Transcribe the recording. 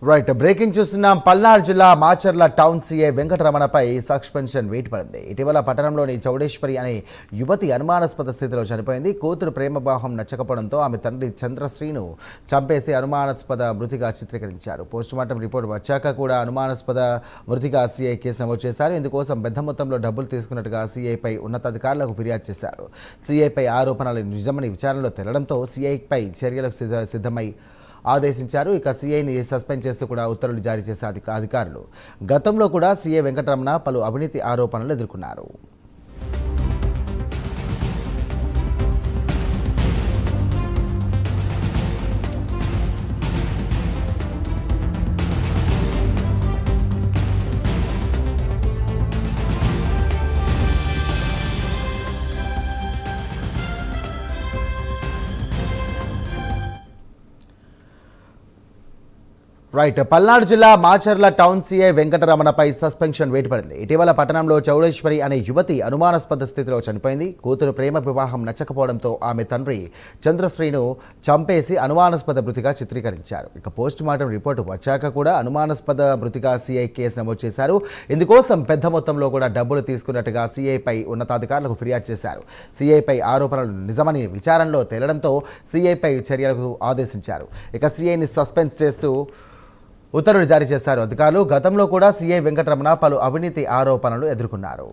Right breaking చూస్తున్నాం. పల్నాడు జిల్లా Macherla town CI వెంకటరమణపై suspension వేటు పడింది. ఇటీవల పట్టణంలోని చౌడేశ్వరి అనే యువతి అనుమానాస్పద స్థితిలో చనిపోయింది. కూతురు ప్రేమవివాహం నచ్చకపోవడంతో ఆమె తండ్రి చంద్రశ్రీను చంపేసి అనుమానాస్పద మృతిగా చిత్రీకరించారు. పోస్టుమార్టం రిపోర్ట్ వచ్చాక కూడా అనుమానాస్పద మృతిగా సీఐ కేసు నమోదు చేశారు. ఇందుకోసం పెద్ద మొత్తంలో డబ్బులు తీసుకున్నట్టుగా సీఐపై ఉన్నతాధికారులకు ఫిర్యాదు చేశారు. సీఐపై ఆరోపణలు నిజమని విచారణలో తేలడంతో సీఐపై చర్యలకు సిద్ధమై ఆదేశించారు. ఇక సీఐని సస్పెండ్ చేస్తూ కూడా ఉత్తర్వులు జారీ చేసే అధికారులు. గతంలో కూడా సీఐ వెంకటరమణ పలు అవినీతి ఆరోపణలు ఎదుర్కొన్నారు. రైట్ పల్నాడు జిల్లా మాచర్ల టౌన్ సీఐ వెంకటరమణపై సస్పెన్షన్ వేటు పడింది. ఇటీవల పట్టణంలో చౌడేశ్వరి అనే యువతి అనుమానాస్పద స్థితిలో చనిపోయింది. కూతురు ప్రేమ వివాహం నచ్చకపోవడంతో ఆమె తండ్రి చంద్రశ్రీను చంపేసి అనుమానాస్పద మృతిగా చిత్రీకరించారు. ఇక పోస్టుమార్టం రిపోర్టు వచ్చాక కూడా అనుమానాస్పద మృతిగా సీఐ కేసు నమోదు చేశారు. ఇందుకోసం పెద్ద మొత్తంలో కూడా డబ్బులు తీసుకున్నట్టుగా సీఐపై ఉన్నతాధికారులకు ఫిర్యాదు చేశారు. సీఐపై ఆరోపణలు నిజమని విచారణలో తేలడంతో సీఐపై చర్యలకు ఆదేశించారు. ఇక సీఐని సస్పెండ్ చేస్తూ ఉత్తర్వులు జారీ చేశారు అధికారులు. గతంలో కూడా సీఐ వెంకటరమణ పలు అవినీతి ఆరోపణలు ఎదుర్కొన్నారు.